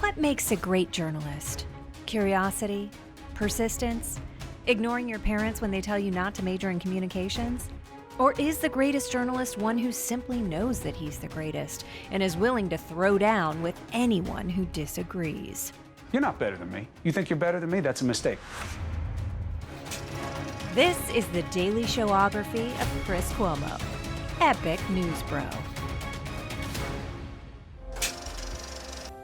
What makes a great journalist? Curiosity? Persistence? Ignoring your parents when they tell you not to major in communications? Or is the greatest journalist one who simply knows that he's the greatest and is willing to throw down with anyone who disagrees? You're not better than me. You think you're better than me? That's a mistake. This is the daily showography of Chris Cuomo, epic news bro.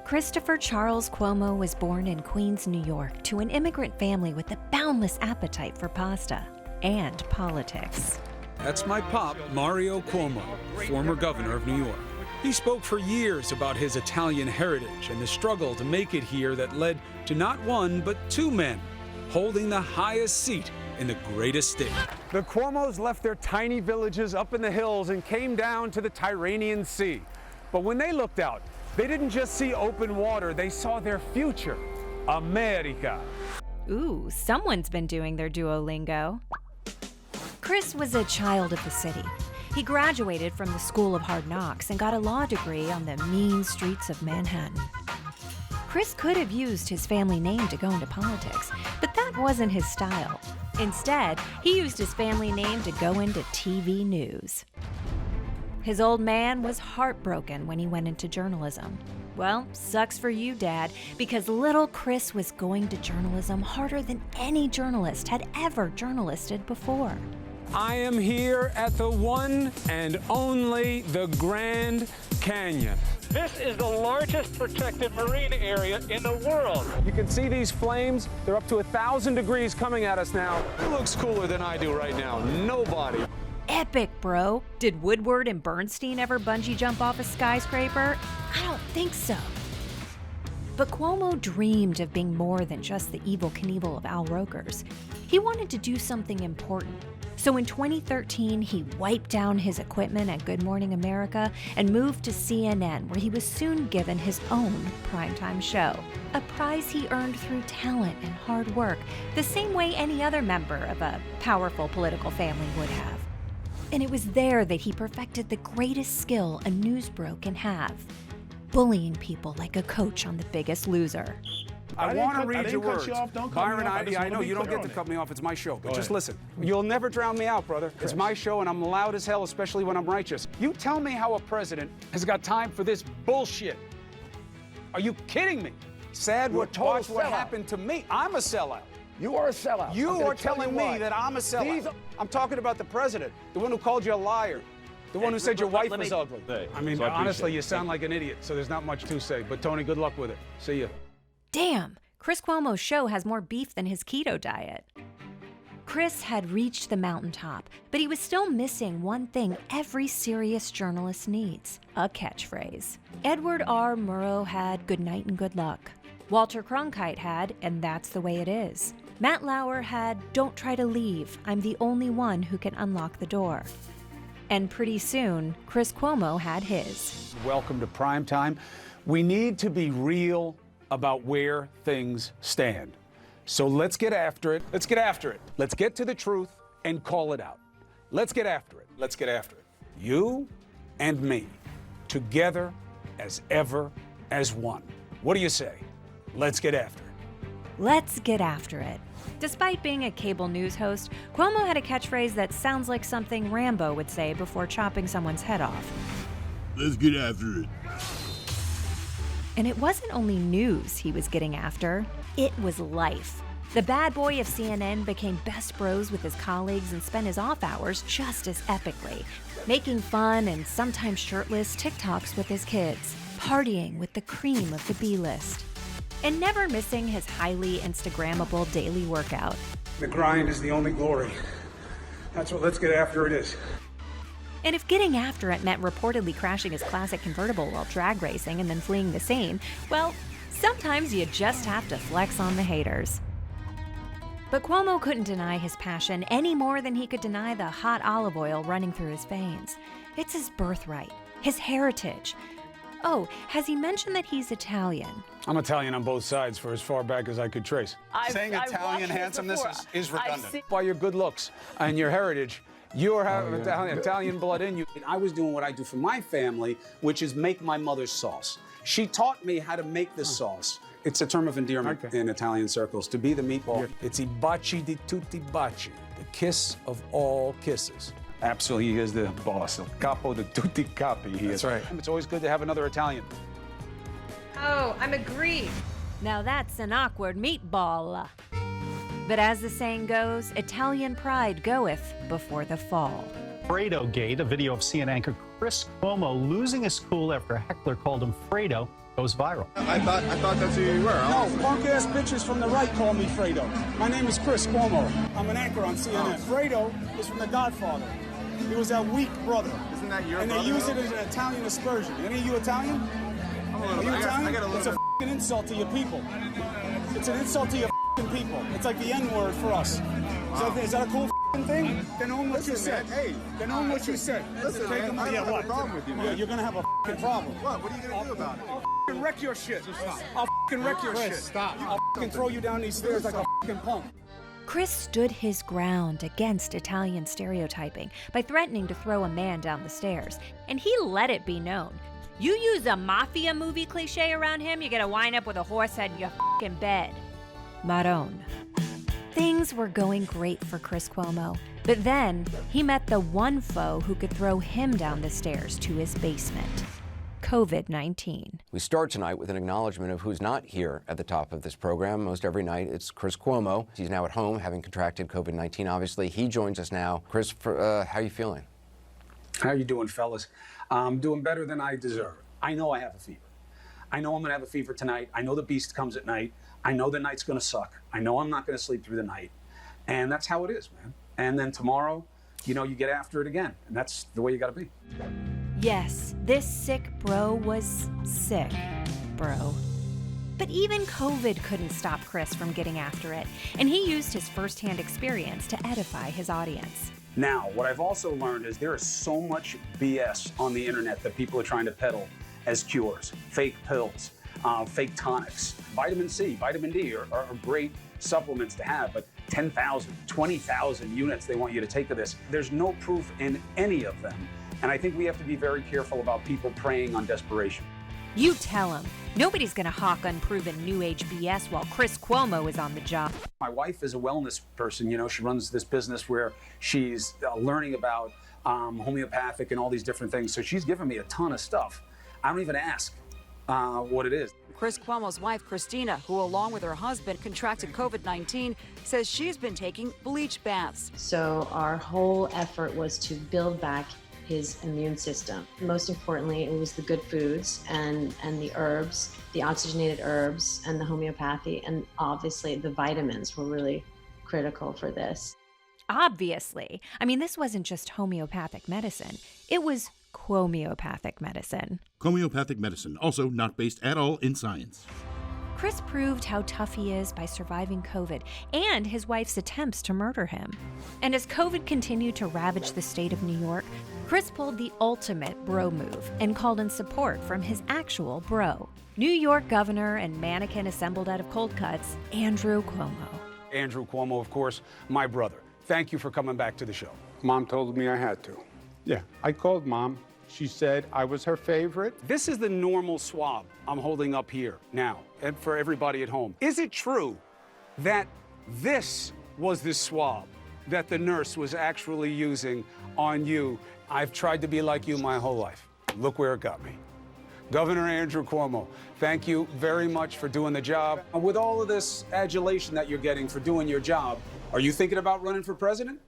Christopher Charles Cuomo was born in Queens, New York, to an immigrant family with a boundless appetite for pasta and politics. That's my pop, Mario Cuomo, former governor of New York. He spoke for years about his Italian heritage and the struggle to make it here that led to not one, but two men holding the highest seat in the greatest state. The Cuomos left their tiny villages up in the hills and came down to the Tyrrhenian Sea. But when they looked out, they didn't just see open water, they saw their future, America. Ooh, someone's been doing their Duolingo. Chris was a child of the city. He graduated from the School of Hard Knocks and got a law degree on the mean streets of Manhattan. Chris could have used his family name to go into politics, but that wasn't his style. Instead, he used his family name to go into TV news. His old man was heartbroken when he went into journalism. Well, sucks for you, Dad, because little Chris was going to journalism harder than any journalist had ever journalisted before. I am here at the one and only the Grand Canyon. This is the largest protected marine area in the world. You can see these flames. They're up to 1,000 degrees coming at us now. Who looks cooler than I do right now? Nobody. Epic, bro. Did Woodward and Bernstein ever bungee jump off a skyscraper? I don't think so. But Cuomo dreamed of being more than just the Evel Knievel of Al Roker's. He wanted to do something important. So in 2013, he wiped down his equipment at Good Morning America and moved to CNN, where he was soon given his own primetime show, a prize he earned through talent and hard work, the same way any other member of a powerful political family would have. And it was there that he perfected the greatest skill a newsbro can have: bullying people like a coach on The Biggest Loser. I want to read your cut words. you off. Don't cut Byron, me off. I know wanna be you don't clear get to on cut me off. It's my show. But Go just ahead. listen. You'll never drown me out, brother. It's my show, and I'm loud as hell, especially when I'm righteous. You tell me how a president has got time for this bullshit. Are you kidding me? Sad You're a what total watch what sellout. happened to me. I'm a sellout. You are a sellout. You I'm gonna are tell telling you me why. that I'm a sellout. These are- I'm talking about the president, the one who called you a liar, the one who said your wife was ugly. I mean, So I honestly, appreciate you it. sound like an idiot, so there's not much to say. But Tony, good luck with it. See ya. Damn, Chris Cuomo's show has more beef than his keto diet. Chris had reached the mountaintop, but he was still missing one thing every serious journalist needs: a catchphrase. Edward R. Murrow had "Good night and good luck." Walter Cronkite had "And that's the way it is." Matt Lauer had "Don't try to leave. I'm the only one who can unlock the door." And pretty soon, Chris Cuomo had his. Welcome to Prime Time. We need to be real about where things stand. So let's get after it. Let's get after it. Let's get to the truth and call it out. Let's get after it. Let's get after it. You and me, together as ever as one. What do you say? Let's get after it. Let's get after it. Despite being a cable news host, Cuomo had a catchphrase that sounds like something Rambo would say before chopping someone's head off. Let's get after it. And it wasn't only news he was getting after, it was life. The bad boy of CNN became best bros with his colleagues and spent his off hours just as epically, making fun and sometimes shirtless TikToks with his kids, partying with the cream of the B-list, and never missing his highly Instagrammable daily workout. The grind is the only glory. That's what Let's Get After It is. And if getting after it meant reportedly crashing his classic convertible while drag racing and then fleeing the scene, well, sometimes you just have to flex on the haters. But Cuomo couldn't deny his passion any more than he could deny the hot olive oil running through his veins. It's his birthright, his heritage. Oh, has he mentioned that he's Italian? I'm Italian on both sides for as far back as I could trace. Saying I've Italian watched this handsomeness before. is redundant. I've seen- By your good looks and your heritage, you have Italian blood in you. And I was doing what I do for my family, which is make my mother's sauce. She taught me how to make this sauce. It's a term of endearment in Italian circles, to be the meatball. It's I baci di tutti baci, the kiss of all kisses. Absolutely, he is the boss, el capo di tutti capi. That's right. It's always good to have another Italian. Oh, I'm agreed. Now that's an awkward meatball. But as the saying goes, Italian pride goeth before the fall. Fredogate, a video of CNN anchor Chris Cuomo losing his cool after a heckler called him Fredo, goes viral. I thought that's who you were. No, punk-ass bitches from the right call me Fredo. My name is Chris Cuomo. I'm an anchor on CNN. Fredo is from The Godfather. He was that weak brother. Isn't that your And brother? they use it as an Italian aspersion. Any of you Italian? Are you Italian? It's a f***ing insult to your people. It's an insult to your f***ing people. It's like the N-word for us. Is that a cool f***ing thing? Then own what you said. Hey. Then own what you said. Listen, man, I don't have a problem with you, man. Yeah, you're gonna have a f***ing problem. What? What are you gonna do about it? I'll f***ing wreck your shit. I'll f***ing wreck your shit. Stop. I'll f***ing throw you down these stairs like a f***ing punk. Chris stood his ground against Italian stereotyping by threatening to throw a man down the stairs, and he let it be known. You use a mafia movie cliche around him, you're gonna wind up with a horse head in your f***ing bed. Maron. Things were going great for Chris Cuomo, but then he met the one foe who could throw him down the stairs to his basement. COVID-19. We start tonight with an acknowledgement of who's not here at the top of this program. Most every night, it's Chris Cuomo. He's now at home, having contracted COVID-19. Obviously, he joins us now. Chris, how are you feeling? How you doing, fellas? I'm doing better than I deserve. I know I have a fever. I know I'm gonna have a fever tonight. I know the beast comes at night. I know the night's gonna suck. I know I'm not gonna sleep through the night. And that's how it is, man. And then tomorrow, you get after it again. And that's the way you gotta be. Yes, this sick bro was sick, bro. But even COVID couldn't stop Chris from getting after it, and he used his firsthand experience to edify his audience. Now, what I've also learned is there is so much BS on the internet that people are trying to peddle as cures. Fake pills, fake tonics. Vitamin C, vitamin D are great supplements to have, but 10,000, 20,000 units they want you to take of this. There's no proof in any of them. And I think we have to be very careful about people preying on desperation. You tell him. Nobody's gonna hawk unproven New Age BS while Chris Cuomo is on the job. My wife is a wellness person. She runs this business where she's learning about homeopathic and all these different things. So she's given me a ton of stuff. I don't even ask what it is. Chris Cuomo's wife, Christina, who along with her husband contracted COVID-19, says she's been taking bleach baths. So our whole effort was to build back his immune system. Most importantly, it was the good foods and the herbs, the oxygenated herbs and the homeopathy, and obviously the vitamins were really critical for this. Obviously. I mean, this wasn't just homeopathic medicine. It was Cuomeopathic medicine. Homeopathic medicine, also not based at all in science. Chris proved how tough he is by surviving COVID and his wife's attempts to murder him. And as COVID continued to ravage the state of New York, Chris pulled the ultimate bro move and called in support from his actual bro, New York governor and mannequin assembled out of cold cuts, Andrew Cuomo. Andrew Cuomo, of course, my brother. Thank you for coming back to the show. Mom told me I had to. Yeah, I called Mom. She said I was her favorite. This is the normal swab I'm holding up here now, and for everybody at home. Is it true that this was the swab that the nurse was actually using on you? I've tried to be like you my whole life. Look where it got me. Governor Andrew Cuomo, thank you very much for doing the job. With all of this adulation that you're getting for doing your job, are you thinking about running for president?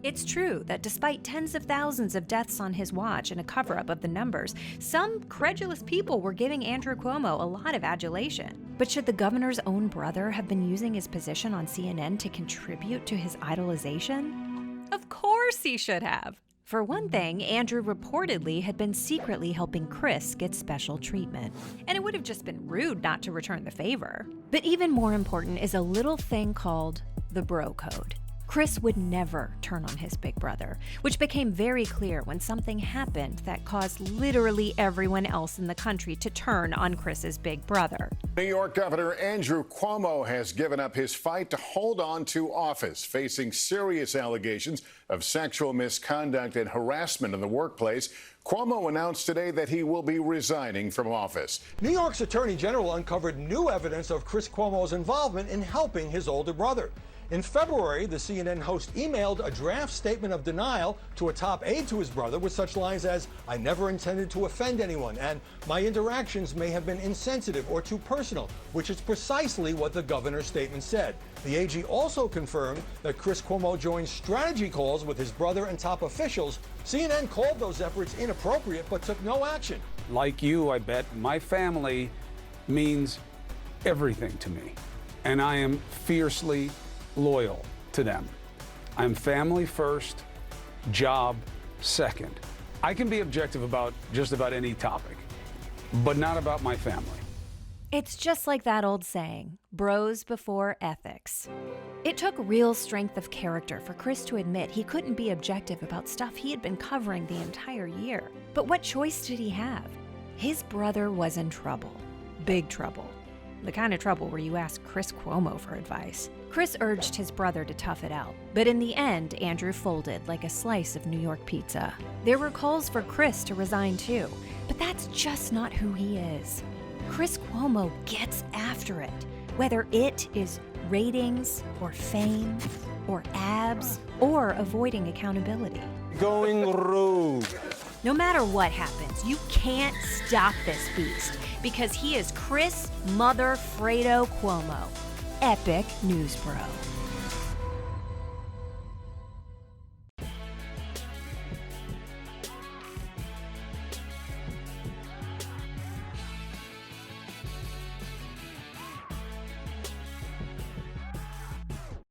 It's true that despite tens of thousands of deaths on his watch and a cover-up of the numbers, some credulous people were giving Andrew Cuomo a lot of adulation. But should the governor's own brother have been using his position on CNN to contribute to his idolization? Of course he should have. For one thing, Andrew reportedly had been secretly helping Chris get special treatment. And it would have just been rude not to return the favor. But even more important is a little thing called the bro code. Chris would never turn on his big brother, which became very clear when something happened that caused literally everyone else in the country to turn on Chris's big brother. New York Governor Andrew Cuomo has given up his fight to hold on to office, facing serious allegations of sexual misconduct and harassment in the workplace. Cuomo announced today that he will be resigning from office. New York's Attorney General uncovered new evidence of Chris Cuomo's involvement in helping his older brother. In February, the CNN host emailed a draft statement of denial to a top aide to his brother with such lines as, "I never intended to offend anyone," and "my interactions may have been insensitive or too personal," which is precisely what the governor's statement said. The AG also confirmed that Chris Cuomo joined strategy calls with his brother and top officials. CNN called those efforts inappropriate but took no action. Like you, I bet, my family means everything to me, and I am fiercely loyal to them. I'm family first, job second. I can be objective about just about any topic, but not about my family. It's just like that old saying, bros before ethics. It took real strength of character for Chris to admit he couldn't be objective about stuff he had been covering the entire year. But what choice did he have? His brother was in trouble. Big trouble. The kind of trouble where you ask Chris Cuomo for advice. Chris urged his brother to tough it out, but in the end, Andrew folded like a slice of New York pizza. There were calls for Chris to resign too, but that's just not who he is. Chris Cuomo gets after it, whether it is ratings or fame or abs or avoiding accountability. Going rogue. No matter what happens, you can't stop this beast because he is Chris Mother Fredo Cuomo. Epic news bro.